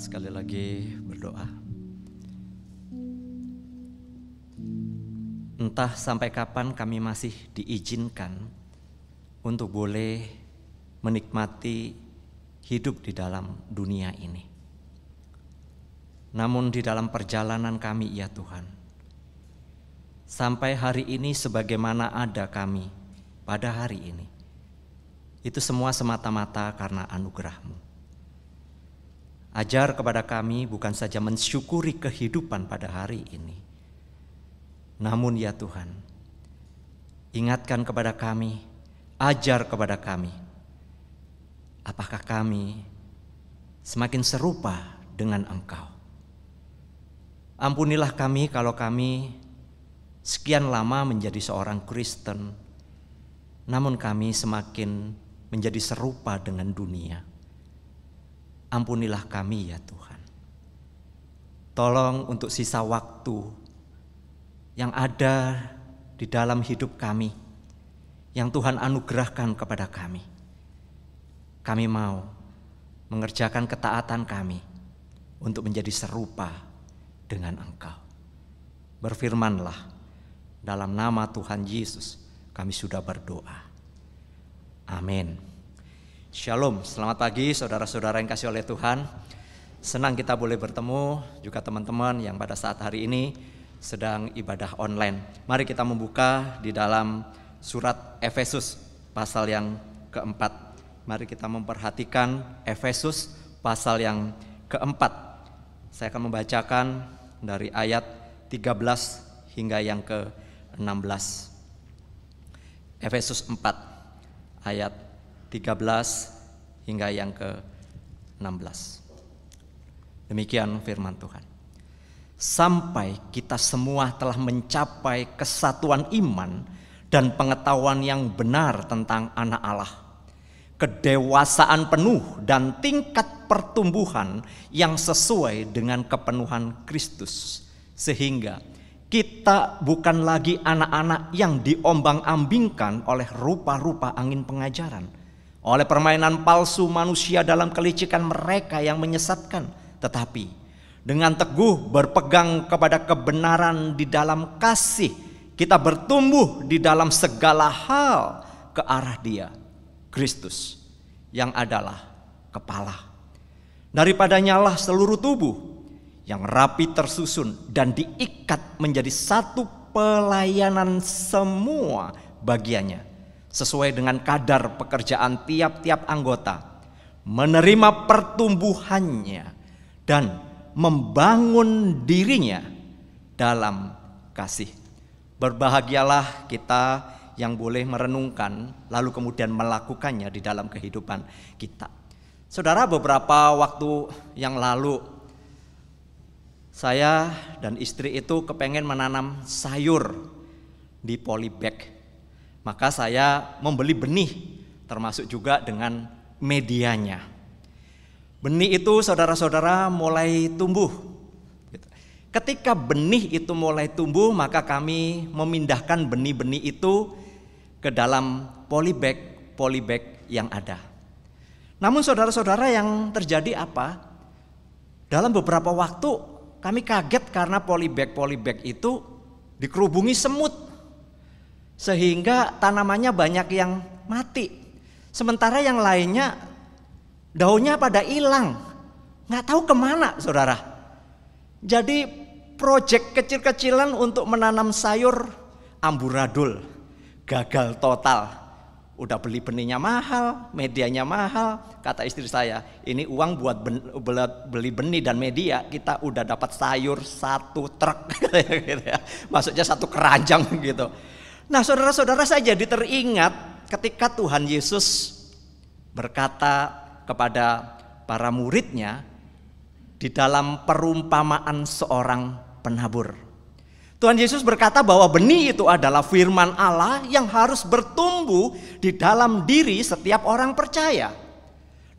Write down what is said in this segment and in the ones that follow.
sekali lagi berdoa. Entah sampai kapan kami masih diizinkan untuk boleh menikmati hidup di dalam dunia ini. Namun di dalam perjalanan kami ya Tuhan, sampai hari ini sebagaimana ada kami pada hari ini, itu semua semata-mata karena anugerah-Mu. Ajar kepada kami bukan saja mensyukuri kehidupan pada hari ini, namun ya Tuhan, ingatkan kepada kami, ajar kepada kami, apakah kami semakin serupa dengan Engkau. Ampunilah kami kalau kami sekian lama menjadi seorang Kristen, namun kami semakin menjadi serupa dengan dunia. Ampunilah kami ya Tuhan. Tolong untuk sisa waktu yang ada di dalam hidup kami, yang Tuhan anugerahkan kepada kami. Kami mau mengerjakan ketaatan kami untuk menjadi serupa dengan Engkau. Berfirmanlah, dalam nama Tuhan Yesus kami sudah berdoa. Amin. Shalom, selamat pagi saudara-saudara yang kasih oleh Tuhan. Senang kita boleh bertemu juga teman-teman yang pada saat hari ini sedang ibadah online. Mari kita membuka di dalam surat Efesus pasal yang keempat. Mari kita memperhatikan Efesus pasal yang keempat. Saya akan membacakan dari ayat 13 hingga yang ke-16. Efesus 4 ayat 13 hingga yang ke-16. Demikian firman Tuhan. Sampai kita semua telah mencapai kesatuan iman dan pengetahuan yang benar tentang Anak Allah, kedewasaan penuh dan tingkat pertumbuhan yang sesuai dengan kepenuhan Kristus, sehingga kita bukan lagi anak-anak yang diombang-ambingkan oleh rupa-rupa angin pengajaran, oleh permainan palsu manusia dalam kelicikan mereka yang menyesatkan, tetapi dengan teguh berpegang kepada kebenaran di dalam kasih, kita bertumbuh di dalam segala hal ke arah Dia, Kristus, yang adalah kepala. Daripadanya lah seluruh tubuh yang rapi tersusun dan diikat menjadi satu pelayanan semua bagiannya, sesuai dengan kadar pekerjaan tiap-tiap anggota, menerima pertumbuhannya dan membangun dirinya dalam kasih. Berbahagialah kita yang boleh merenungkan lalu kemudian melakukannya di dalam kehidupan kita. Saudara, beberapa waktu yang lalu saya dan istri itu kepengen menanam sayur di polybag. Maka saya membeli benih, termasuk juga dengan medianya. Benih itu saudara-saudara mulai tumbuh. Ketika benih itu mulai tumbuh, maka kami memindahkan benih-benih itu ke dalam polybag yang ada. Namun saudara-saudara, yang terjadi apa? Dalam beberapa waktu kami kaget karena polybag itu dikerubungi semut, sehingga tanamannya banyak yang mati. Sementara yang lainnya daunnya pada hilang, nggak tahu kemana saudara. Jadi proyek kecil-kecilan untuk menanam sayur amburadul, gagal total. Udah beli benihnya mahal, medianya mahal. Kata istri saya, ini uang buat beli benih dan media, kita udah dapat sayur 1 truk gitu ya. Maksudnya 1 keranjang gitu. Nah saudara-saudara, saya jadi teringat ketika Tuhan Yesus berkata kepada para muridnya di dalam perumpamaan seorang penabur. Tuhan Yesus berkata bahwa benih itu adalah firman Allah yang harus bertumbuh di dalam diri setiap orang percaya.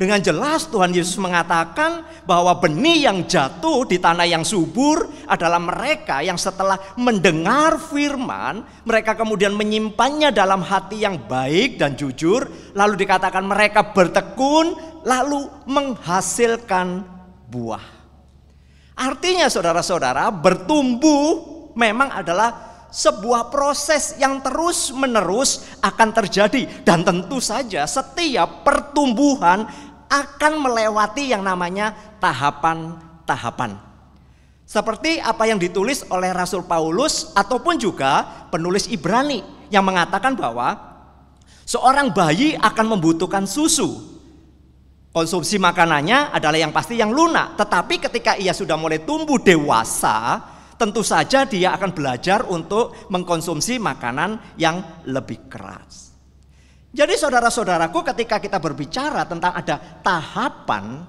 Dengan jelas Tuhan Yesus mengatakan bahwa benih yang jatuh di tanah yang subur adalah mereka yang setelah mendengar firman, mereka kemudian menyimpannya dalam hati yang baik dan jujur, lalu dikatakan mereka bertekun, lalu menghasilkan buah. Artinya saudara-saudara, bertumbuh memang adalah sebuah proses yang terus-menerus akan terjadi. Dan tentu saja setiap pertumbuhan akan melewati yang namanya tahapan-tahapan. Seperti apa yang ditulis oleh Rasul Paulus ataupun juga penulis Ibrani yang mengatakan bahwa seorang bayi akan membutuhkan susu. Konsumsi makanannya adalah yang pasti yang lunak. Tetapi ketika ia sudah mulai tumbuh dewasa, tentu saja dia akan belajar untuk mengkonsumsi makanan yang lebih keras. Jadi saudara-saudaraku, ketika kita berbicara tentang ada tahapan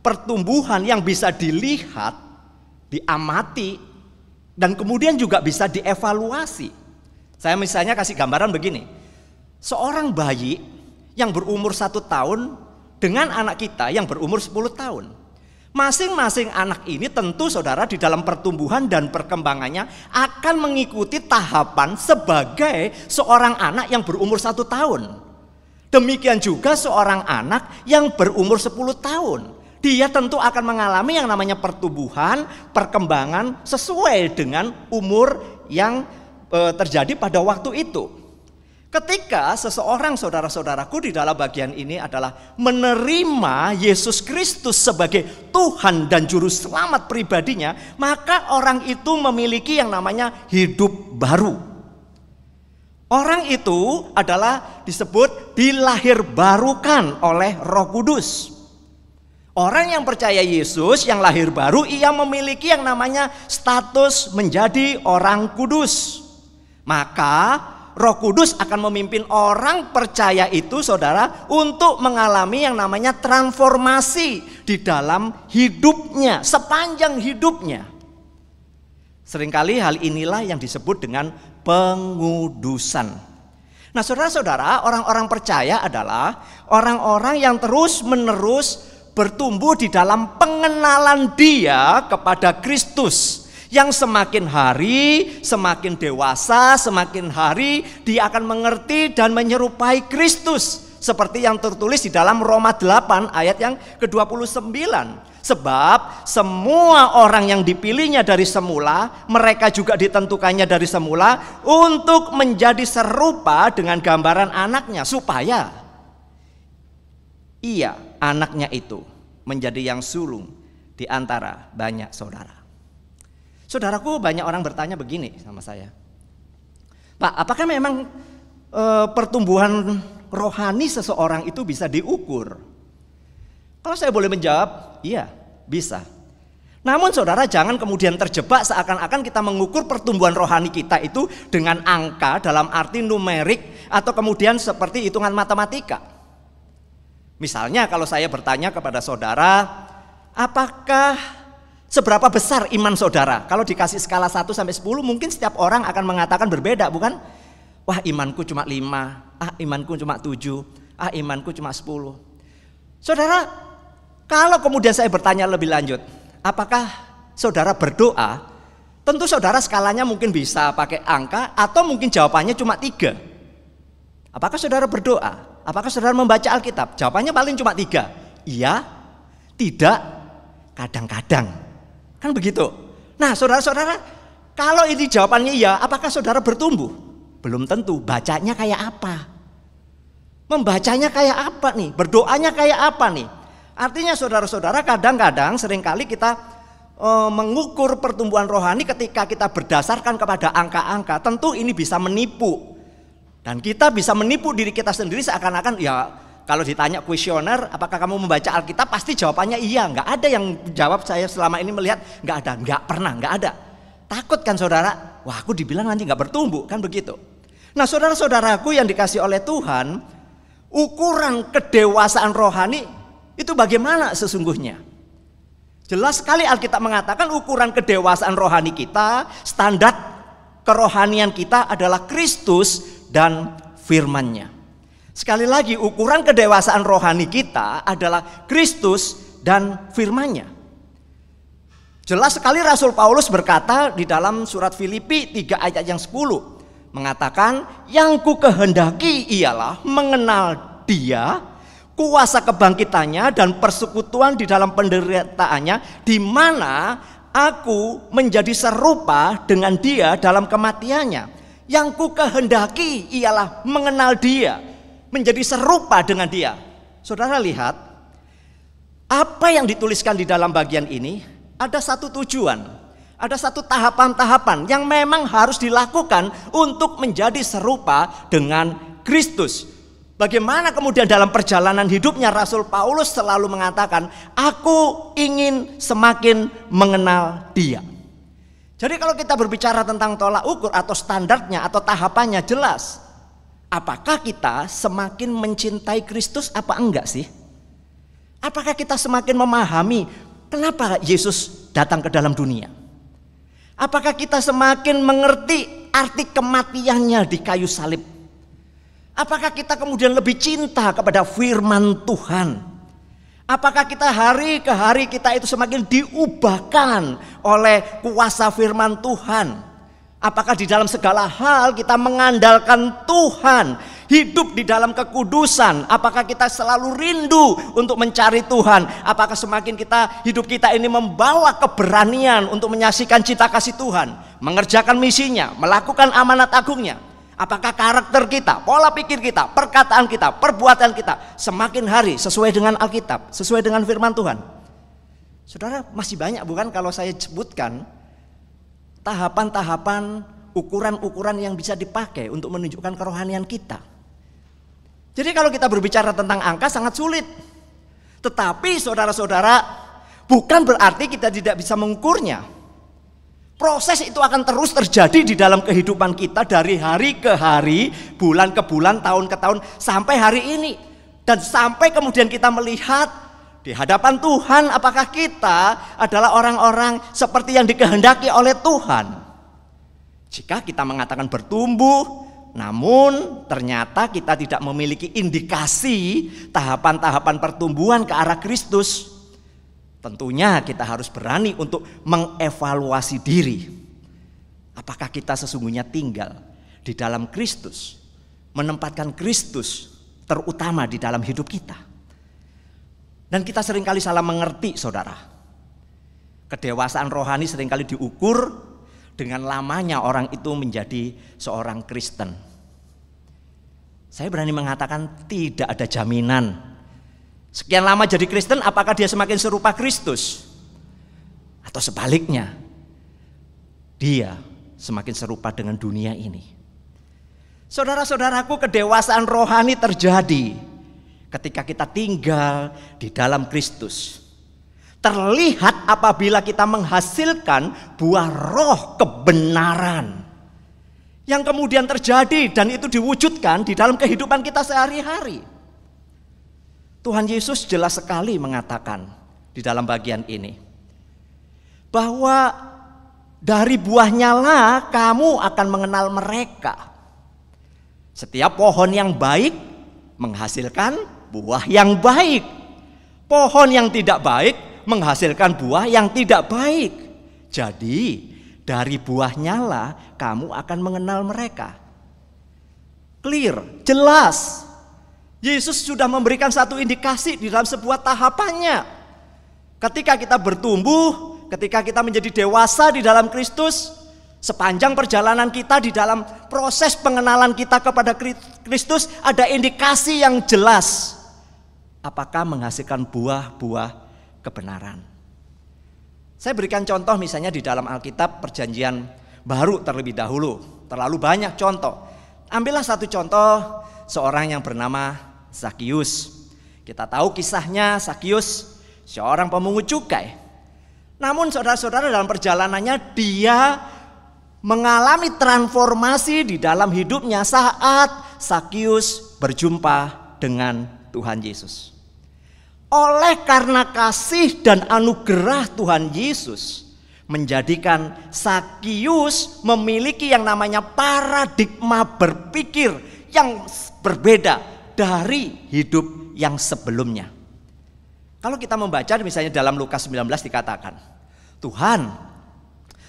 pertumbuhan yang bisa dilihat, diamati, dan kemudian juga bisa dievaluasi. Saya misalnya kasih gambaran begini. Seorang bayi yang berumur 1 tahun dengan anak kita yang berumur 10 tahun. Masing-masing anak ini tentu saudara di dalam pertumbuhan dan perkembangannya akan mengikuti tahapan sebagai seorang anak yang berumur 1 tahun. Demikian juga seorang anak yang berumur 10 tahun. Dia tentu akan mengalami yang namanya pertumbuhan, perkembangan sesuai dengan umur yang terjadi pada waktu itu. Ketika seseorang, saudara-saudaraku, di dalam bagian ini adalah menerima Yesus Kristus sebagai Tuhan dan Juru Selamat pribadinya, maka orang itu memiliki yang namanya hidup baru. Orang itu adalah disebut dilahirbarukan oleh Roh Kudus. Orang yang percaya Yesus yang lahir baru, ia memiliki yang namanya status menjadi orang kudus. Maka Roh Kudus akan memimpin orang percaya itu, saudara, untuk mengalami yang namanya transformasi di dalam hidupnya, sepanjang hidupnya. Seringkali hal inilah yang disebut dengan pengudusan. Nah, saudara-saudara, orang-orang percaya adalah orang-orang yang terus-menerus bertumbuh di dalam pengenalan dia kepada Kristus. Yang semakin hari, semakin dewasa, semakin hari dia akan mengerti dan menyerupai Kristus. Seperti yang tertulis di dalam Roma 8 ayat yang ke-29. Sebab semua orang yang dipilihnya dari semula, mereka juga ditentukannya dari semula untuk menjadi serupa dengan gambaran anaknya. Supaya ia, anaknya itu, menjadi yang sulung di antara banyak saudara. Saudaraku, banyak orang bertanya begini sama saya, Pak, apakah memang pertumbuhan rohani seseorang itu bisa diukur? Kalau saya boleh menjawab, iya, bisa. Namun saudara, jangan kemudian terjebak seakan-akan kita mengukur pertumbuhan rohani kita itu dengan angka dalam arti numerik atau kemudian seperti hitungan matematika. Misalnya kalau saya bertanya kepada saudara, apakah seberapa besar iman saudara? Kalau dikasih skala 1 sampai 10, mungkin setiap orang akan mengatakan berbeda, bukan? Wah, imanku cuma 5, imanku cuma 7, imanku cuma 10. Saudara, kalau kemudian saya bertanya lebih lanjut, apakah saudara berdoa? Tentu saudara skalanya mungkin bisa pakai angka atau mungkin jawabannya cuma 3. Apakah saudara berdoa? Apakah saudara membaca Alkitab? Jawabannya paling cuma 3. Iya, tidak, kadang-kadang. Kan begitu. Nah, saudara-saudara, kalau ini jawabannya iya, apakah saudara bertumbuh? Belum tentu. Bacanya kayak apa? Membacanya kayak apa nih? Berdoanya kayak apa nih? Artinya saudara-saudara, kadang-kadang seringkali kita mengukur pertumbuhan rohani ketika kita berdasarkan kepada angka-angka. Tentu ini bisa menipu. Dan kita bisa menipu diri kita sendiri seakan-akan ya, kalau ditanya kuesioner, apakah kamu membaca Alkitab? Pasti jawabannya iya. Nggak ada yang jawab, saya selama ini melihat nggak ada, nggak pernah, nggak ada. Takut kan saudara? Wah, aku dibilang nanti nggak bertumbuh, kan begitu. Nah, saudara-saudaraku yang dikasih oleh Tuhan, ukuran kedewasaan rohani itu bagaimana sesungguhnya? Jelas sekali Alkitab mengatakan ukuran kedewasaan rohani kita, standar kerohanian kita adalah Kristus dan firman-Nya. Sekali lagi, ukuran kedewasaan rohani kita adalah Kristus dan firman-Nya. Jelas sekali Rasul Paulus berkata di dalam surat Filipi 3 ayat yang 10, mengatakan, yang ku kehendaki ialah mengenal Dia, kuasa kebangkitannya dan persekutuan di dalam penderitaannya, di mana aku menjadi serupa dengan dia dalam kematiannya. Yang ku kehendaki ialah mengenal dia, menjadi serupa dengan dia. Saudara lihat, apa yang dituliskan di dalam bagian ini ada satu tujuan, ada satu tahapan-tahapan yang memang harus dilakukan untuk menjadi serupa dengan Kristus. Bagaimana kemudian dalam perjalanan hidupnya Rasul Paulus selalu mengatakan, aku ingin semakin mengenal dia. Jadi kalau kita berbicara tentang tolak ukur atau standarnya atau tahapannya jelas. Apakah kita semakin mencintai Kristus apa enggak sih? Apakah kita semakin memahami kenapa Yesus datang ke dalam dunia? Apakah kita semakin mengerti arti kematiannya di kayu salib? Apakah kita kemudian lebih cinta kepada firman Tuhan? Apakah kita hari ke hari kita itu semakin diubahkan oleh kuasa firman Tuhan? Apakah di dalam segala hal kita mengandalkan Tuhan, hidup di dalam kekudusan? Apakah kita selalu rindu untuk mencari Tuhan? Apakah semakin hidup kita ini membawa keberanian untuk menyaksikan cita kasih Tuhan, mengerjakan misinya, melakukan amanat agungnya? Apakah karakter kita, pola pikir kita, perkataan kita, perbuatan kita semakin hari sesuai dengan Alkitab, sesuai dengan firman Tuhan? Saudara, masih banyak bukan kalau saya sebutkan tahapan-tahapan, ukuran-ukuran yang bisa dipakai untuk menunjukkan kerohanian kita. Jadi kalau kita berbicara tentang angka sangat sulit. Tetapi saudara-saudara, bukan berarti kita tidak bisa mengukurnya. Proses itu akan terus terjadi di dalam kehidupan kita dari hari ke hari, bulan ke bulan, tahun ke tahun, sampai hari ini. Dan sampai kemudian kita melihat di hadapan Tuhan apakah kita adalah orang-orang seperti yang dikehendaki oleh Tuhan. Jika kita mengatakan bertumbuh, namun ternyata kita tidak memiliki indikasi tahapan-tahapan pertumbuhan ke arah Kristus, tentunya kita harus berani untuk mengevaluasi diri. Apakah kita sesungguhnya tinggal di dalam Kristus, menempatkan Kristus terutama di dalam hidup kita. Dan kita seringkali salah mengerti, saudara. Kedewasaan rohani seringkali diukur dengan lamanya orang itu menjadi seorang Kristen. Saya berani mengatakan tidak ada jaminan sekian lama jadi Kristen, apakah dia semakin serupa Kristus? Atau sebaliknya, dia semakin serupa dengan dunia ini. Saudara-saudaraku, kedewasaan rohani terjadi ketika kita tinggal di dalam Kristus. Terlihat apabila kita menghasilkan buah roh kebenaran yang kemudian terjadi dan itu diwujudkan di dalam kehidupan kita sehari-hari. Tuhan Yesus jelas sekali mengatakan di dalam bagian ini bahwa dari buahnya lah kamu akan mengenal mereka. Setiap pohon yang baik menghasilkan buah yang baik. Pohon yang tidak baik menghasilkan buah yang tidak baik. Jadi dari buahnya lah kamu akan mengenal mereka. Clear, jelas. Yesus sudah memberikan satu indikasi di dalam sebuah tahapannya. Ketika kita bertumbuh, ketika kita menjadi dewasa di dalam Kristus, sepanjang perjalanan kita di dalam proses pengenalan kita kepada Kristus, ada indikasi yang jelas. Apakah menghasilkan buah-buah kebenaran? Saya berikan contoh misalnya di dalam Alkitab Perjanjian Baru terlebih dahulu. Terlalu banyak contoh. Ambillah satu contoh seorang yang bernama Zakius. Kita tahu kisahnya, Zakius seorang pemungut cukai. Namun saudara-saudara, dalam perjalanannya dia mengalami transformasi di dalam hidupnya saat Zakius berjumpa dengan Tuhan Yesus. Oleh karena kasih dan anugerah Tuhan Yesus menjadikan Zakius memiliki yang namanya paradigma berpikir yang berbeda dari hidup yang sebelumnya. Kalau kita membaca misalnya dalam Lukas 19 dikatakan, Tuhan,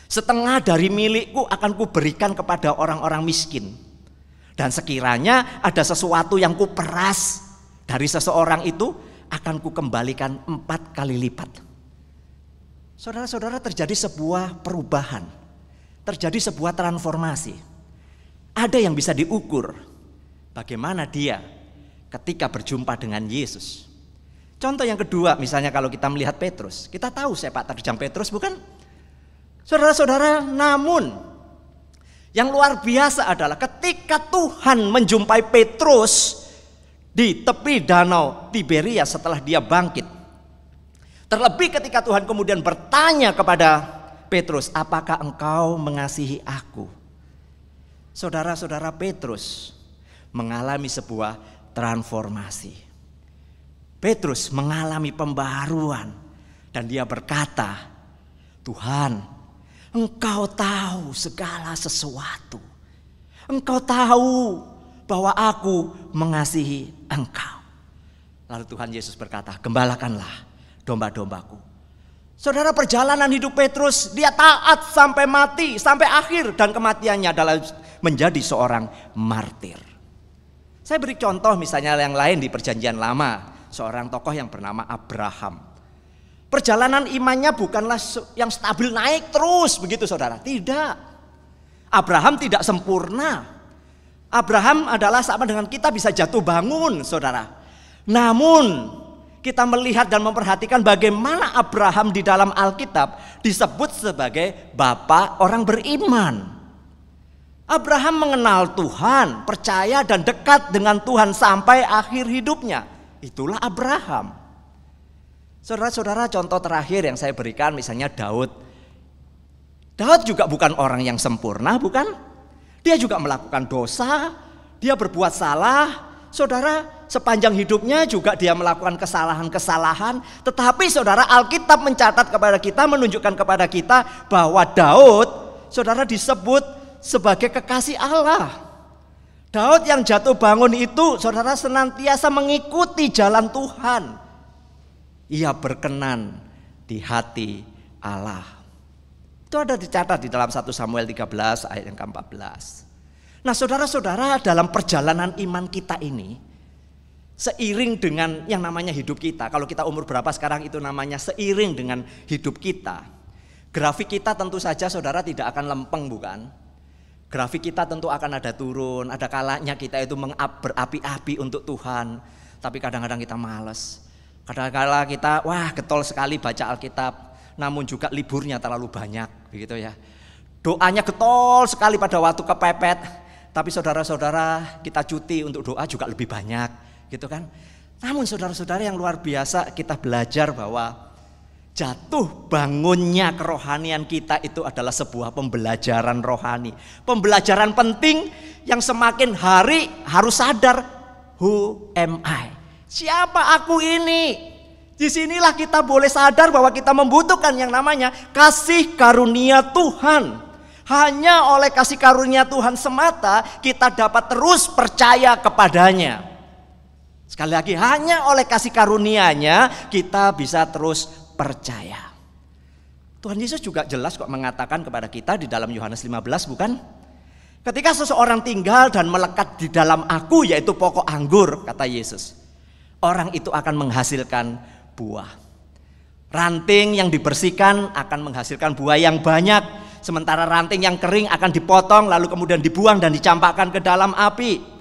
setengah dari milikku akan kuberikan kepada orang-orang miskin. Dan sekiranya ada sesuatu yang kuperas Dari seseorang itu akan kukembalikan 4 kali lipat. Saudara-saudara, terjadi sebuah perubahan, terjadi sebuah transformasi. Ada yang bisa diukur bagaimana dia ketika berjumpa dengan Yesus. Contoh yang kedua, misalnya kalau kita melihat Petrus, kita tahu sepak terjang Petrus, bukan? Saudara-saudara, namun yang luar biasa adalah ketika Tuhan menjumpai Petrus di tepi danau Tiberias setelah dia bangkit. Terlebih ketika Tuhan kemudian bertanya kepada Petrus, apakah engkau mengasihi aku? Saudara-saudara, Petrus mengalami sebuah transformasi. Petrus mengalami pembaharuan dan dia berkata, Tuhan, engkau tahu segala sesuatu. Engkau tahu bahwa aku mengasihi engkau. Lalu Tuhan Yesus berkata, gembalakanlah domba-dombaku. Saudara, perjalanan hidup Petrus, dia taat sampai mati, sampai akhir, dan kematiannya adalah menjadi seorang martir. Saya beri contoh misalnya yang lain di Perjanjian Lama, seorang tokoh yang bernama Abraham. Perjalanan imannya bukanlah yang stabil naik terus begitu saudara, tidak. Abraham tidak sempurna. Abraham adalah sama dengan kita, bisa jatuh bangun saudara. Namun kita melihat dan memperhatikan bagaimana Abraham di dalam Alkitab disebut sebagai bapa orang beriman. Abraham mengenal Tuhan, percaya dan dekat dengan Tuhan sampai akhir hidupnya. Itulah Abraham. Saudara-saudara, contoh terakhir yang saya berikan misalnya Daud. Daud juga bukan orang yang sempurna, bukan? Dia juga melakukan dosa, dia berbuat salah. Saudara, sepanjang hidupnya juga dia melakukan kesalahan-kesalahan. Tetapi saudara, Alkitab mencatat kepada kita, menunjukkan kepada kita bahwa Daud, saudara, disebut sebagai kekasih Allah. Daud yang jatuh bangun itu, saudara, senantiasa mengikuti jalan Tuhan. Ia berkenan di hati Allah. Itu ada dicatat di dalam 1 Samuel 13 ayat yang ke-14. Nah saudara-saudara, dalam perjalanan iman kita ini, seiring dengan yang namanya hidup kita, kalau kita umur berapa sekarang itu namanya seiring dengan hidup kita. Grafik kita tentu saja saudara tidak akan lempeng, bukan? Grafik kita tentu akan ada turun, ada kalanya kita itu berapi-api untuk Tuhan. Tapi kadang-kadang kita malas. Kadang-kadang kita getol sekali baca Alkitab, namun juga liburnya terlalu banyak, begitu ya. Doanya getol sekali pada waktu kepepet, tapi saudara-saudara kita cuti untuk doa juga lebih banyak, gitu kan. Namun saudara-saudara yang luar biasa, kita belajar bahwa jatuh bangunnya kerohanian kita itu adalah sebuah pembelajaran rohani. Pembelajaran penting yang semakin hari harus sadar, who am I? Siapa aku ini? Disinilah kita boleh sadar bahwa kita membutuhkan yang namanya kasih karunia Tuhan. Hanya oleh kasih karunia Tuhan semata kita dapat terus percaya kepadanya. Sekali lagi, hanya oleh kasih karunia-Nya kita bisa terus percaya. Tuhan Yesus juga jelas kok mengatakan kepada kita di dalam Yohanes 15, bukan? Ketika seseorang tinggal dan melekat di dalam aku, yaitu pokok anggur, kata Yesus, orang itu akan menghasilkan buah. Ranting yang dibersihkan akan menghasilkan buah yang banyak, sementara ranting yang kering akan dipotong lalu kemudian dibuang dan dicampakkan ke dalam api.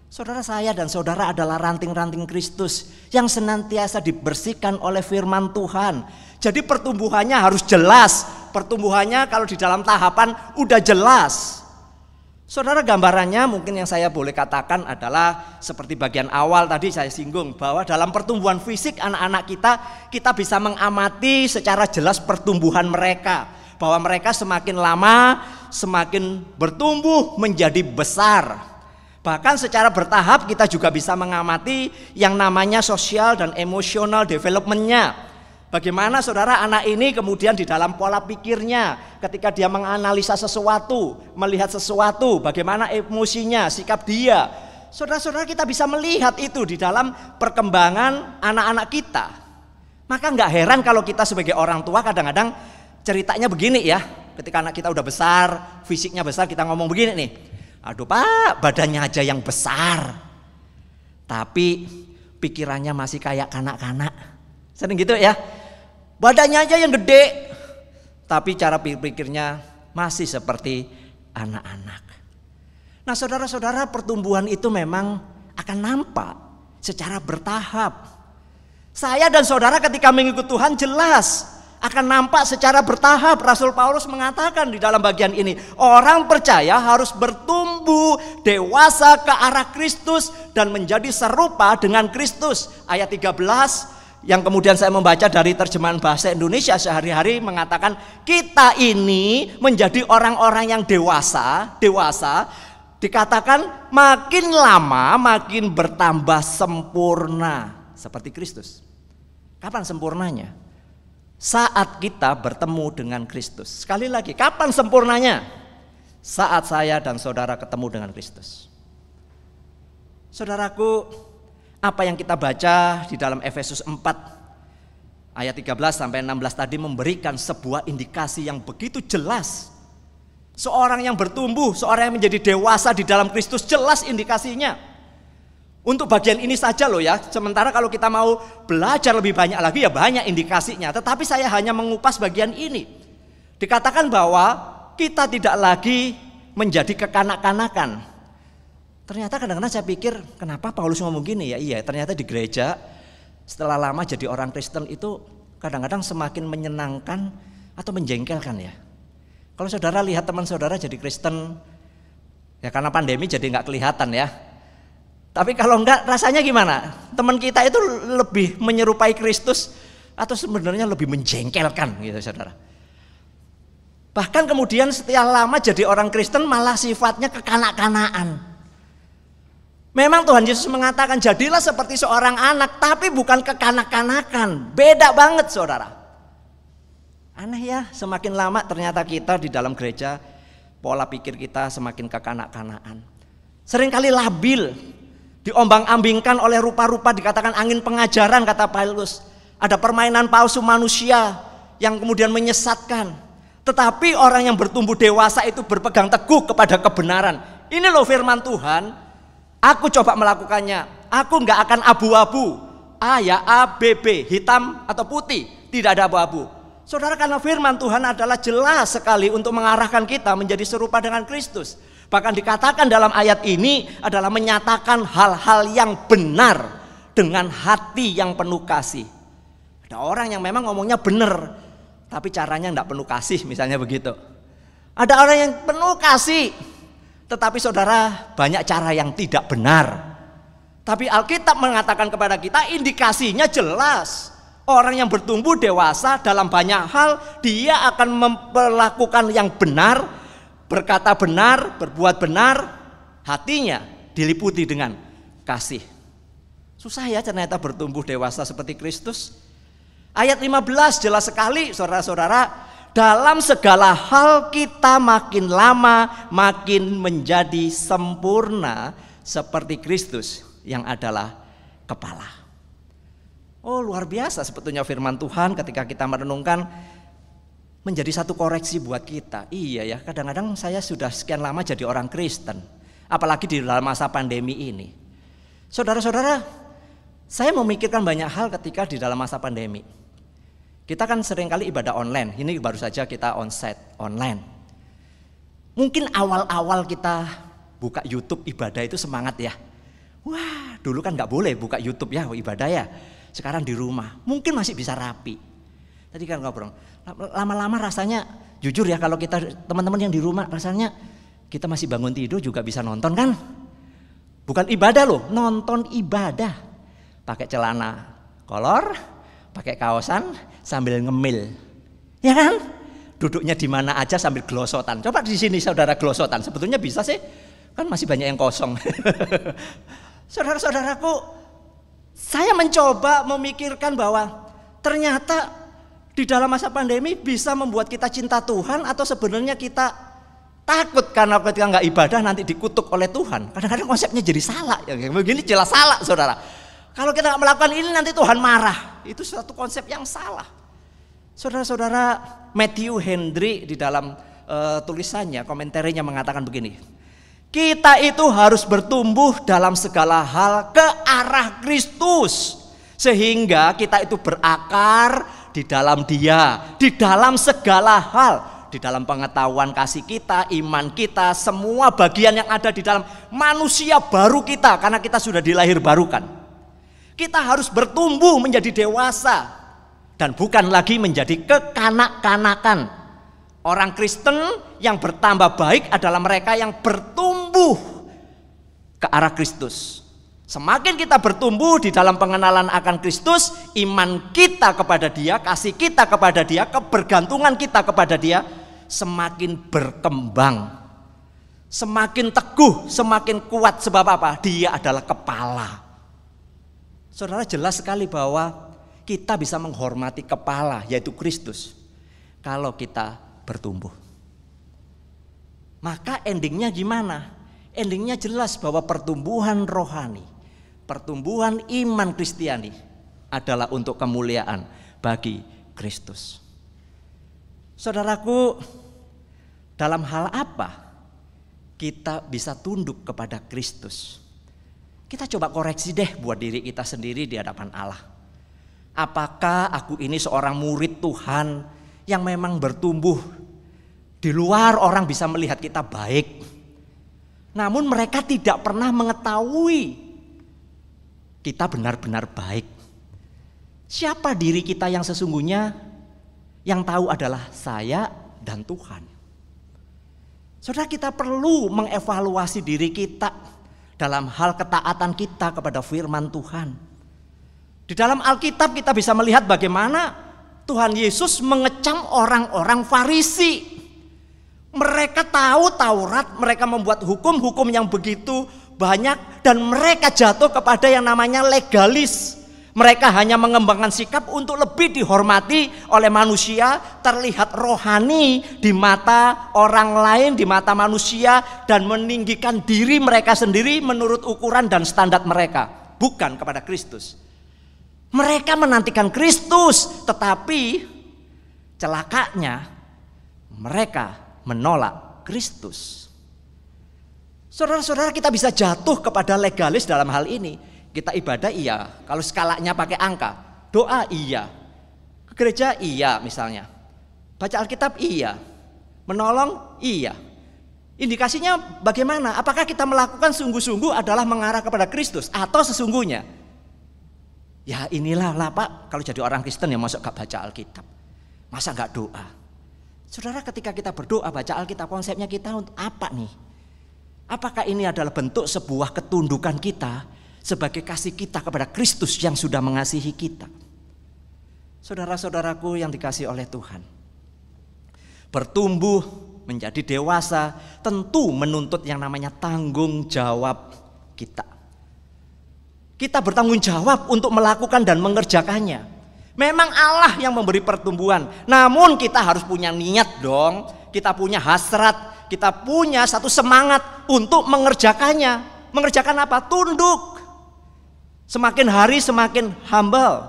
Saudara, saya dan saudara adalah ranting-ranting Kristus yang senantiasa dibersihkan oleh firman Tuhan. Jadi pertumbuhannya harus jelas. Pertumbuhannya kalau di dalam tahapan udah jelas. Saudara, gambarannya mungkin yang saya boleh katakan adalah seperti bagian awal tadi saya singgung, bahwa dalam pertumbuhan fisik anak-anak kita bisa mengamati secara jelas pertumbuhan mereka, bahwa mereka semakin lama semakin bertumbuh menjadi besar. Bahkan secara bertahap kita juga bisa mengamati yang namanya sosial dan emosional development-nya. Bagaimana saudara anak ini kemudian di dalam pola pikirnya, ketika dia menganalisa sesuatu, melihat sesuatu, bagaimana emosinya, sikap dia. Saudara-saudara, kita bisa melihat itu di dalam perkembangan anak-anak kita. Maka nggak heran kalau kita sebagai orang tua kadang-kadang ceritanya begini ya. Ketika anak kita udah besar, fisiknya besar, kita ngomong begini nih. Aduh Pak, badannya aja yang besar. Tapi pikirannya masih kayak kanak-kanak. Sering gitu ya. Badannya aja yang gede, tapi cara pikirnya masih seperti anak-anak. Nah saudara-saudara, pertumbuhan itu memang akan nampak secara bertahap. Saya dan saudara ketika mengikut Tuhan jelas akan nampak secara bertahap. Rasul Paulus mengatakan di dalam bagian ini, orang percaya harus bertumbuh dewasa ke arah Kristus dan menjadi serupa dengan Kristus. Ayat 13 yang kemudian saya membaca dari terjemahan bahasa Indonesia sehari-hari mengatakan, kita ini menjadi orang-orang yang dewasa, dikatakan makin lama makin bertambah sempurna seperti Kristus. Kapan sempurnanya? Saat kita bertemu dengan Kristus. Sekali lagi, kapan sempurnanya? Saat saya dan saudara ketemu dengan Kristus. Saudaraku, apa yang kita baca di dalam Efesus 4 ayat 13 sampai 16 tadi memberikan sebuah indikasi yang begitu jelas. Seorang yang bertumbuh, seorang yang menjadi dewasa di dalam Kristus, jelas indikasinya. Untuk bagian ini saja loh ya. Sementara kalau kita mau belajar lebih banyak lagi ya banyak indikasinya. Tetapi saya hanya mengupas bagian ini. Dikatakan bahwa kita tidak lagi menjadi kekanak-kanakan. Ternyata kadang-kadang saya pikir, kenapa Paulus ngomong gini ya? Iya, ternyata di gereja setelah lama jadi orang Kristen itu kadang-kadang semakin menyenangkan atau menjengkelkan ya. Kalau saudara lihat teman saudara jadi Kristen, ya karena pandemi jadi nggak kelihatan ya. Tapi kalau enggak, rasanya gimana? Teman kita itu lebih menyerupai Kristus atau sebenarnya lebih menjengkelkan gitu saudara. Bahkan kemudian setelah lama jadi orang Kristen malah sifatnya kekanak-kanaan. Memang Tuhan Yesus mengatakan jadilah seperti seorang anak, tapi bukan kekanak-kanakan. Beda banget saudara. Aneh ya, semakin lama ternyata kita di dalam gereja pola pikir kita semakin kekanak-kanakan. Seringkali labil, diombang-ambingkan oleh rupa-rupa, dikatakan angin pengajaran kata Paulus. Ada permainan palsu manusia yang kemudian menyesatkan. Tetapi orang yang bertumbuh dewasa itu berpegang teguh kepada kebenaran. Ini loh firman Tuhan. Aku coba melakukannya. Aku nggak akan abu-abu. A ya A, B, B, hitam atau putih. Tidak ada abu-abu. Saudara, karena firman Tuhan adalah jelas sekali untuk mengarahkan kita menjadi serupa dengan Kristus. Bahkan dikatakan dalam ayat ini adalah menyatakan hal-hal yang benar dengan hati yang penuh kasih. Ada orang yang memang ngomongnya benar, tapi caranya enggak penuh kasih, misalnya begitu. Ada orang yang penuh kasih, tetapi saudara banyak cara yang tidak benar. Tapi Alkitab mengatakan kepada kita indikasinya jelas. Orang yang bertumbuh dewasa dalam banyak hal, dia akan memperlakukan yang benar, berkata benar, berbuat benar, hatinya diliputi dengan kasih. Susah ya ternyata bertumbuh dewasa seperti Kristus. Ayat 15 jelas sekali saudara-saudara, dalam segala hal kita makin lama makin menjadi sempurna seperti Kristus yang adalah kepala. Oh luar biasa sebetulnya firman Tuhan ketika kita merenungkan menjadi satu koreksi buat kita. Iya ya, kadang-kadang saya sudah sekian lama jadi orang Kristen, apalagi di dalam masa pandemi ini. Saudara-saudara, saya memikirkan banyak hal ketika di dalam masa pandemi. Kita kan seringkali ibadah online, ini baru saja kita onsite, online. Mungkin awal-awal kita buka YouTube ibadah itu semangat ya. Wah, dulu kan nggak boleh buka YouTube ya ibadah ya. Sekarang di rumah, mungkin masih bisa rapi. Tadi kan ngobrol, lama-lama rasanya jujur ya kalau kita teman-teman yang di rumah rasanya kita masih bangun tidur juga bisa nonton kan? Bukan ibadah loh, nonton ibadah. Pakai celana kolor, pakai kaosan sambil ngemil. Ya kan? Duduknya di mana aja sambil glosotan. Coba di sini saudara glosotan, sebetulnya bisa sih. Kan masih banyak yang kosong. Saudara-saudaraku, saya mencoba memikirkan bahwa ternyata di dalam masa pandemi bisa membuat kita cinta Tuhan atau sebenarnya kita takut karena ketika nggak ibadah nanti dikutuk oleh Tuhan. Kadang-kadang konsepnya jadi salah. Ya, begini jelas salah saudara. Kalau kita nggak melakukan ini nanti Tuhan marah. Itu suatu konsep yang salah. Saudara-saudara, Matthew Henry di dalam tulisannya, komentarnya mengatakan begini. Kita itu harus bertumbuh dalam segala hal ke arah Kristus. Sehingga kita itu berakar di dalam Dia, di dalam segala hal. Di dalam pengetahuan kasih kita, iman kita, semua bagian yang ada di dalam manusia baru kita. Karena kita sudah dilahir barukan. Kita harus bertumbuh menjadi dewasa. Dan bukan lagi menjadi kekanak-kanakan. Orang Kristen yang bertambah baik adalah mereka yang bertumbuh ke arah Kristus. Semakin kita bertumbuh di dalam pengenalan akan Kristus, iman kita kepada Dia, kasih kita kepada Dia, kebergantungan kita kepada Dia semakin berkembang, semakin teguh, semakin kuat. Sebab apa? Dia adalah kepala. Saudara, jelas sekali bahwa kita bisa menghormati kepala, yaitu Kristus, kalau kita bertumbuh. Maka endingnya gimana? Endingnya jelas bahwa pertumbuhan rohani, pertumbuhan iman Kristiani adalah untuk kemuliaan bagi Kristus. Saudaraku, dalam hal apa kita bisa tunduk kepada Kristus? Kita coba koreksi deh buat diri kita sendiri di hadapan Allah. Apakah aku ini seorang murid Tuhan yang memang bertumbuh di luar orang bisa melihat kita baik, namun mereka tidak pernah mengetahui kita benar-benar baik? Siapa diri kita yang sesungguhnya? Yang tahu adalah saya dan Tuhan. Saudara, kita perlu mengevaluasi diri kita dalam hal ketaatan kita kepada firman Tuhan. Di dalam Alkitab kita bisa melihat bagaimana Tuhan Yesus mengecam orang-orang Farisi. Mereka tahu Taurat, mereka membuat hukum-hukum yang begitu banyak, dan mereka jatuh kepada yang namanya legalis. Mereka hanya mengembangkan sikap untuk lebih dihormati oleh manusia, terlihat rohani di mata orang lain, di mata manusia, dan meninggikan diri mereka sendiri menurut ukuran dan standar mereka, bukan kepada Kristus. Mereka menantikan Kristus, tetapi celakanya mereka menolak Kristus. Saudara-saudara, kita bisa jatuh kepada legalis dalam hal ini. Kita ibadah iya, kalau skalanya pakai angka. Doa iya, ke gereja iya misalnya, baca Alkitab iya, menolong iya. Indikasinya bagaimana? Apakah kita melakukan sungguh-sungguh adalah mengarah kepada Kristus atau sesungguhnya? Ya inilah lah Pak, kalau jadi orang Kristen ya masa gak baca Alkitab, masa gak doa? Saudara, ketika kita berdoa baca Alkitab, konsepnya kita untuk apa nih? Apakah ini adalah bentuk sebuah ketundukan kita sebagai kasih kita kepada Kristus yang sudah mengasihi kita? Saudara-saudaraku yang dikasihi oleh Tuhan, bertumbuh menjadi dewasa tentu menuntut yang namanya tanggung jawab kita. Kita bertanggung jawab untuk melakukan dan mengerjakannya. Memang Allah yang memberi pertumbuhan, namun kita harus punya niat dong. Kita punya hasrat, kita punya satu semangat untuk mengerjakannya. Mengerjakan apa? Tunduk. Semakin hari semakin humble.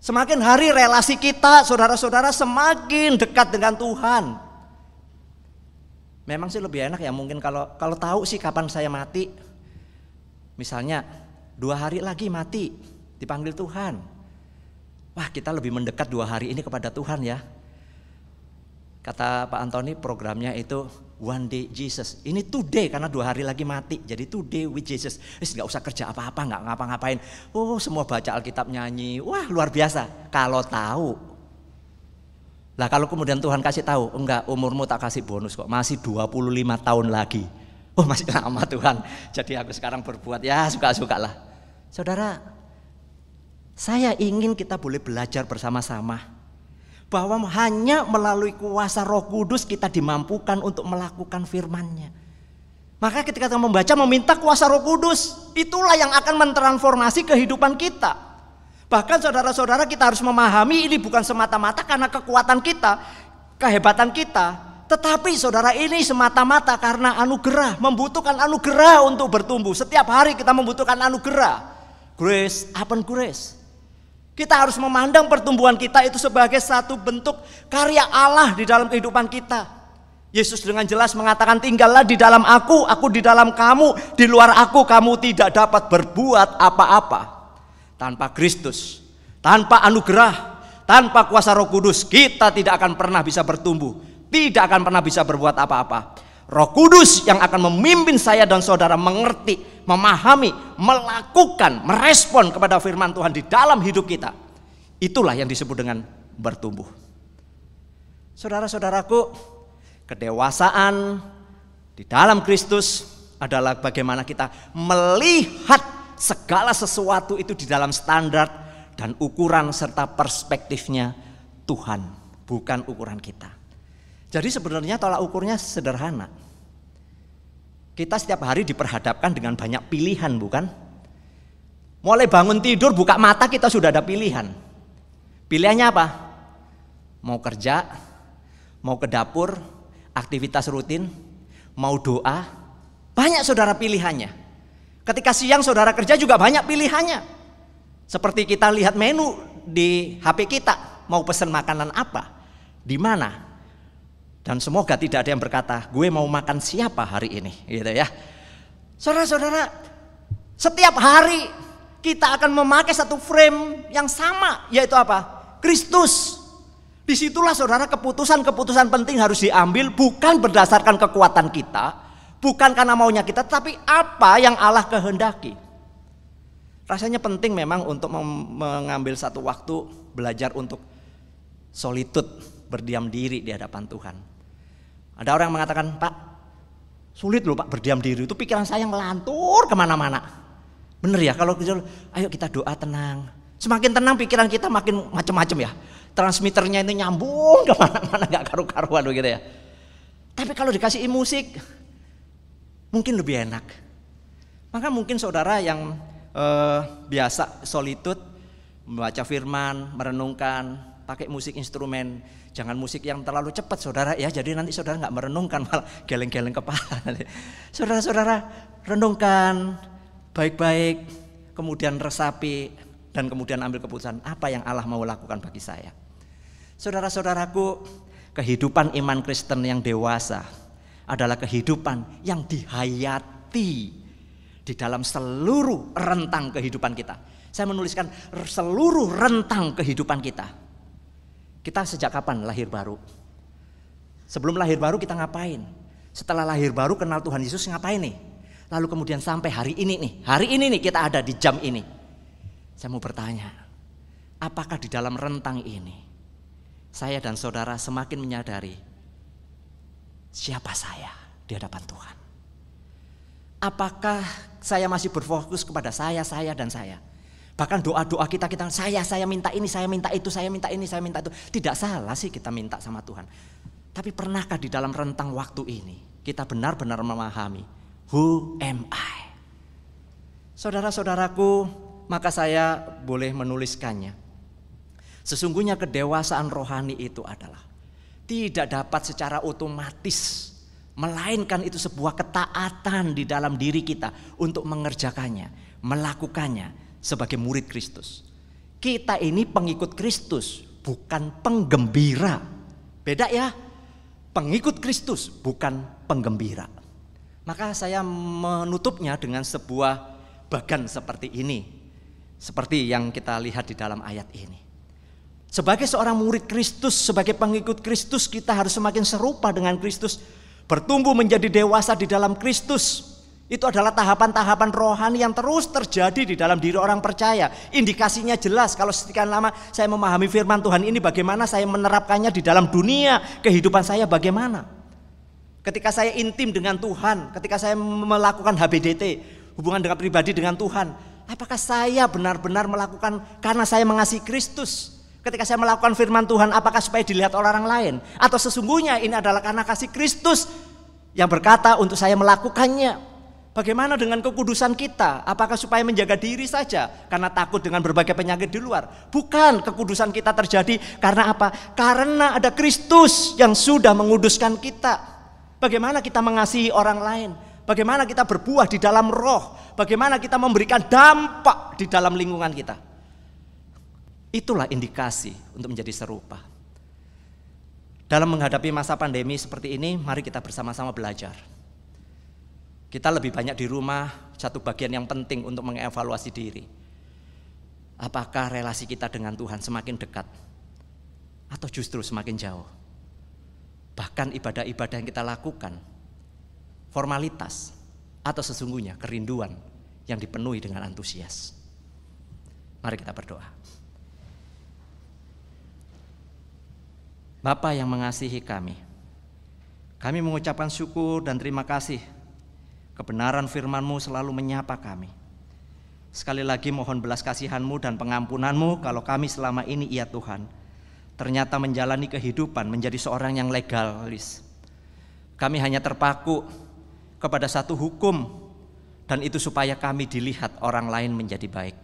Semakin hari relasi kita, saudara-saudara, semakin dekat dengan Tuhan. Memang sih lebih enak ya mungkin kalau tahu sih kapan saya mati. Misalnya 2 hari lagi mati, dipanggil Tuhan. Wah, kita lebih mendekat 2 hari ini kepada Tuhan ya. Kata Pak Antoni, programnya itu One Day Jesus. Ini today karena 2 hari lagi mati. Jadi today with Jesus. Nggak usah kerja apa-apa, nggak ngapa-ngapain. Oh, semua baca Alkitab, nyanyi. Wah, luar biasa. Kalau tahu. Lah kalau kemudian Tuhan kasih tahu, enggak, umurmu tak kasih bonus kok. Masih 25 tahun lagi. Oh, masih lama Tuhan. Jadi aku sekarang berbuat ya suka-sukalah. Saudara, saya ingin kita boleh belajar bersama-sama bahwa hanya melalui kuasa Roh Kudus kita dimampukan untuk melakukan firman-Nya. Maka ketika kita membaca meminta kuasa Roh Kudus, itulah yang akan mentransformasi kehidupan kita. Bahkan saudara-saudara, kita harus memahami ini bukan semata-mata karena kekuatan kita, kehebatan kita, tetapi saudara, ini semata-mata karena anugerah, membutuhkan anugerah untuk bertumbuh. Setiap hari kita membutuhkan anugerah, grace upon grace. Kita harus memandang pertumbuhan kita itu sebagai satu bentuk karya Allah di dalam kehidupan kita. Yesus dengan jelas mengatakan, tinggallah di dalam aku di dalam kamu. Di luar aku kamu tidak dapat berbuat apa-apa. Tanpa Kristus, tanpa anugerah, tanpa kuasa Roh Kudus, kita tidak akan pernah bisa bertumbuh, tidak akan pernah bisa berbuat apa-apa. Roh Kudus yang akan memimpin saya dan saudara mengerti, memahami, melakukan, merespon kepada firman Tuhan di dalam hidup kita. Itulah yang disebut dengan bertumbuh. Saudara-saudaraku, kedewasaan di dalam Kristus adalah bagaimana kita melihat segala sesuatu itu di dalam standar dan ukuran serta perspektifnya Tuhan, bukan ukuran kita. Jadi sebenarnya tolak ukurnya sederhana. Kita setiap hari diperhadapkan dengan banyak pilihan, bukan? Mulai bangun tidur, buka mata kita sudah ada pilihan. Pilihannya apa? Mau kerja, mau ke dapur, aktivitas rutin, mau doa, banyak saudara pilihannya. Ketika siang saudara kerja juga banyak pilihannya. Seperti kita lihat menu di HP kita, mau pesan makanan apa, di mana. Dan semoga tidak ada yang berkata, gue mau makan siapa hari ini, gitu ya. Saudara-saudara, setiap hari kita akan memakai satu frame yang sama, yaitu apa? Kristus. Disitulah saudara keputusan-keputusan penting harus diambil, bukan berdasarkan kekuatan kita, bukan karena maunya kita, tapi apa yang Allah kehendaki. Rasanya penting memang untuk mengambil satu waktu belajar untuk solitude, berdiam diri di hadapan Tuhan. Ada orang yang mengatakan, Pak, sulit loh Pak berdiam diri, itu pikiran saya ngelantur kemana-mana. Bener ya, kalau ayo kita doa tenang. Semakin tenang pikiran kita makin macam-macam ya. Transmitternya itu nyambung kemana-mana, gak karu-karuan gitu ya. Tapi kalau dikasih musik mungkin lebih enak. Maka mungkin saudara yang biasa solitude, membaca firman, merenungkan, pakai musik instrumen, jangan musik yang terlalu cepat saudara ya, jadi nanti saudara gak merenungkan, malah geleng-geleng kepala. Saudara-saudara renungkan baik-baik, kemudian resapi, dan kemudian ambil keputusan apa yang Allah mau lakukan bagi saya. Saudara-saudaraku, kehidupan iman Kristen yang dewasa adalah kehidupan yang dihayati di dalam seluruh rentang kehidupan kita. Saya menuliskan seluruh rentang kehidupan kita. Kita sejak kapan lahir baru? Sebelum lahir baru kita ngapain? Setelah lahir baru kenal Tuhan Yesus ngapain nih? Lalu kemudian sampai hari ini nih kita ada di jam ini. Saya mau bertanya, apakah di dalam rentang ini saya dan saudara semakin menyadari siapa saya di hadapan Tuhan? Apakah saya masih berfokus kepada saya dan saya? Bahkan doa-doa kita saya minta ini, saya minta itu, saya minta ini, saya minta itu. Tidak salah sih kita minta sama Tuhan. Tapi pernahkah di dalam rentang waktu ini kita benar-benar memahami who am I? Saudara-saudaraku, maka saya boleh menuliskannya. Sesungguhnya kedewasaan rohani itu adalah tidak dapat secara otomatis, melainkan itu sebuah ketaatan di dalam diri kita untuk mengerjakannya, melakukannya sebagai murid Kristus. Kita ini pengikut Kristus, bukan penggembira. Beda ya, pengikut Kristus bukan penggembira. Maka saya menutupnya dengan sebuah bagan seperti ini. Seperti yang kita lihat di dalam ayat ini. Sebagai seorang murid Kristus, sebagai pengikut Kristus, kita harus semakin serupa dengan Kristus. Bertumbuh menjadi dewasa di dalam Kristus. Itu adalah tahapan-tahapan rohani yang terus terjadi di dalam diri orang percaya. Indikasinya jelas, kalau sekian lama saya memahami firman Tuhan ini, bagaimana saya menerapkannya di dalam dunia kehidupan saya bagaimana. Ketika saya intim dengan Tuhan, ketika saya melakukan HBDT, hubungan dengan pribadi dengan Tuhan, apakah saya benar-benar melakukan karena saya mengasihi Kristus? Ketika saya melakukan firman Tuhan, apakah supaya dilihat orang lain? Atau sesungguhnya ini adalah karena kasih Kristus yang berkata untuk saya melakukannya? Bagaimana dengan kekudusan kita? Apakah supaya menjaga diri saja karena takut dengan berbagai penyakit di luar? Bukan, kekudusan kita terjadi karena apa? Karena ada Kristus yang sudah menguduskan kita. Bagaimana kita mengasihi orang lain? Bagaimana kita berbuah di dalam roh? Bagaimana kita memberikan dampak di dalam lingkungan kita? Itulah indikasi untuk menjadi serupa. Dalam menghadapi masa pandemi seperti ini, mari kita bersama-sama belajar. Kita lebih banyak di rumah, satu bagian yang penting untuk mengevaluasi diri. Apakah relasi kita dengan Tuhan semakin dekat atau justru semakin jauh? Bahkan ibadah-ibadah yang kita lakukan, formalitas atau sesungguhnya kerinduan yang dipenuhi dengan antusias. Mari kita berdoa. Bapa yang mengasihi kami mengucapkan syukur dan terima kasih. Kebenaran firman-Mu selalu menyapa kami. Sekali lagi mohon belas kasihan-Mu dan pengampunan-Mu kalau kami selama ini, ya Tuhan, ternyata menjalani kehidupan menjadi seorang yang legalis. Kami hanya terpaku kepada satu hukum, dan itu supaya kami dilihat orang lain menjadi baik.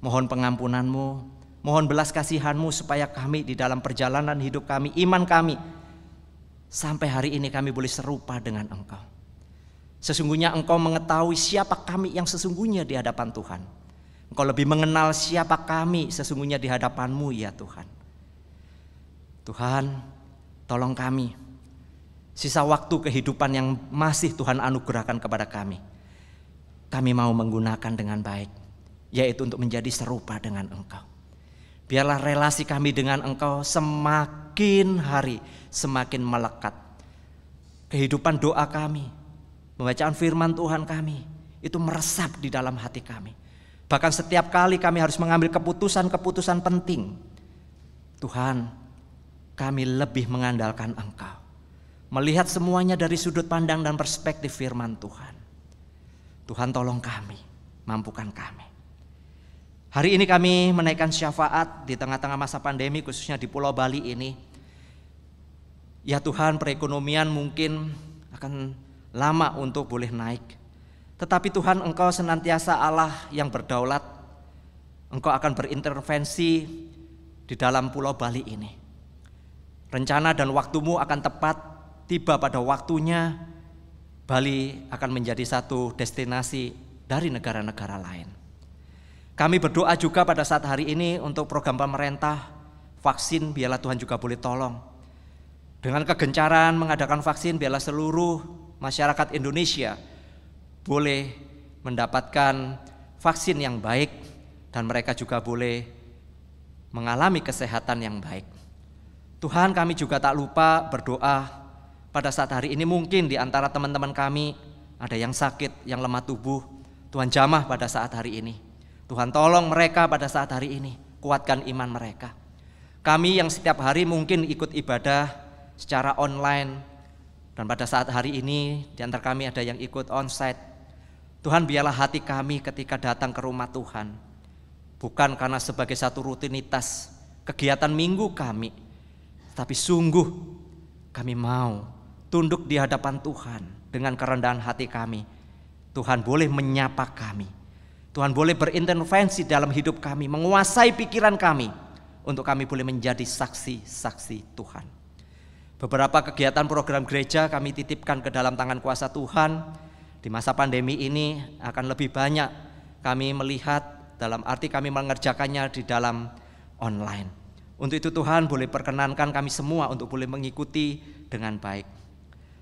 Mohon pengampunan-Mu, mohon belas kasihan-Mu supaya kami di dalam perjalanan hidup kami, iman kami, sampai hari ini kami boleh serupa dengan Engkau. Sesungguhnya Engkau mengetahui siapa kami yang sesungguhnya di hadapan Tuhan. Engkau lebih mengenal siapa kami sesungguhnya di hadapan-Mu, ya Tuhan. Tuhan, tolong kami. Sisa waktu kehidupan yang masih Tuhan anugerahkan kepada kami, kami mau menggunakan dengan baik, yaitu untuk menjadi serupa dengan Engkau. Biarlah relasi kami dengan Engkau semakin hari semakin melekat. Kehidupan doa kami, pembacaan firman Tuhan kami, itu meresap di dalam hati kami. Bahkan setiap kali kami harus mengambil keputusan-keputusan penting, Tuhan, kami lebih mengandalkan Engkau. Melihat semuanya dari sudut pandang dan perspektif firman Tuhan. Tuhan tolong kami, mampukan kami. Hari ini kami menaikkan syafaat di tengah-tengah masa pandemi, khususnya di Pulau Bali ini. Ya Tuhan, perekonomian mungkin akan lama untuk boleh naik. Tetapi Tuhan, Engkau senantiasa Allah yang berdaulat. Engkau akan berintervensi di dalam Pulau Bali ini. Rencana dan waktu-Mu akan tepat, tiba pada waktunya Bali akan menjadi satu destinasi dari negara-negara lain. Kami berdoa juga pada saat hari ini untuk program pemerintah vaksin, biarlah Tuhan juga boleh tolong. Dengan kegencaran mengadakan vaksin, biarlah seluruh masyarakat Indonesia boleh mendapatkan vaksin yang baik dan mereka juga boleh mengalami kesehatan yang baik. Tuhan, kami juga tak lupa berdoa pada saat hari ini, mungkin di antara teman-teman kami ada yang sakit, yang lemah tubuh. Tuhan jamah pada saat hari ini. Tuhan tolong mereka pada saat hari ini, kuatkan iman mereka. Kami yang setiap hari mungkin ikut ibadah secara online, dan pada saat hari ini di antara kami ada yang ikut onsite. Tuhan, biarlah hati kami ketika datang ke rumah Tuhan, bukan karena sebagai satu rutinitas kegiatan minggu kami, tapi sungguh kami mau tunduk di hadapan Tuhan dengan kerendahan hati kami. Tuhan boleh menyapa kami. Tuhan boleh berintervensi dalam hidup kami, menguasai pikiran kami, untuk kami boleh menjadi saksi-saksi Tuhan. Beberapa kegiatan program gereja kami titipkan ke dalam tangan kuasa Tuhan. Di masa pandemi ini akan lebih banyak kami melihat, dalam arti kami mengerjakannya di dalam online. Untuk itu Tuhan boleh perkenankan kami semua untuk boleh mengikuti dengan baik.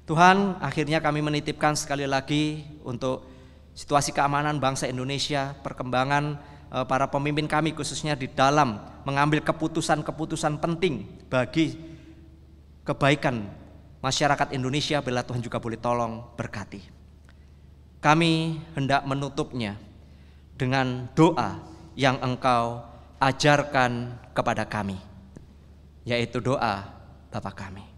Tuhan, akhirnya kami menitipkan sekali lagi untuk situasi keamanan bangsa Indonesia, perkembangan para pemimpin kami khususnya di dalam mengambil keputusan-keputusan penting bagi kebaikan masyarakat Indonesia. Bila Tuhan juga boleh tolong berkati. Kami hendak menutupnya dengan doa yang Engkau ajarkan kepada kami, yaitu doa Bapa kami.